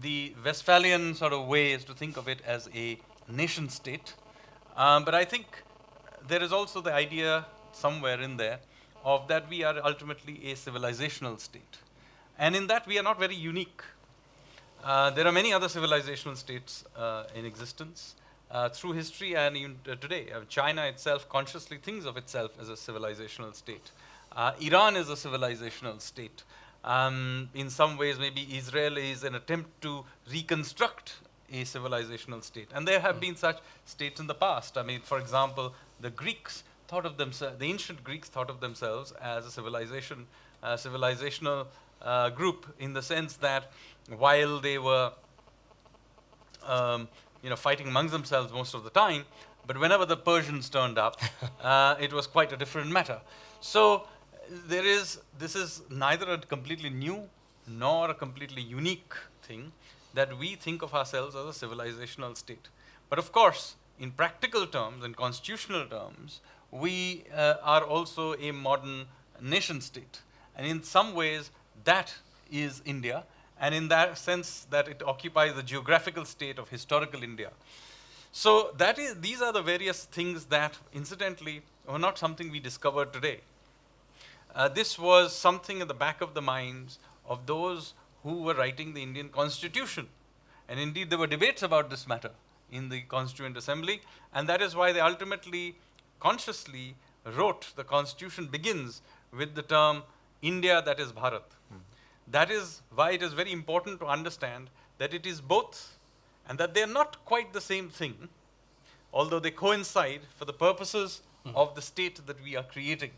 the Westphalian sort of way is to think of it as a nation state. But I think there is also the idea somewhere in there of that we are ultimately a civilizational state. And in that we are not very unique. There are many other civilizational states in existence through history and even today. China itself consciously thinks of itself as a civilizational state. Iran is a civilizational state. In some ways, maybe Israel is an attempt to reconstruct a civilizational state. And there have been such states in the past. I mean, for example, the Greeks thought of themselves, the ancient Greeks thought of themselves as a civilization, civilizational group, in the sense that while they were fighting amongst themselves most of the time, but whenever the Persians turned up, it was quite a different matter. So this is neither a completely new nor a completely unique thing, that we think of ourselves as a civilizational state. But of course, in practical terms, in constitutional terms, we are also a modern nation state. And in some ways, that is India, and in that sense that it occupies the geographical state of historical India. So these are the various things that, incidentally, were not something we discovered today. This was something at the back of the minds of those who were writing the Indian Constitution. And indeed, there were debates about this matter in the Constituent Assembly, and that is why they ultimately, consciously wrote the Constitution begins with the term India, that is Bharat. That is why it is very important to understand that it is both, and that they are not quite the same thing, although they coincide for the purposes of the state that we are creating.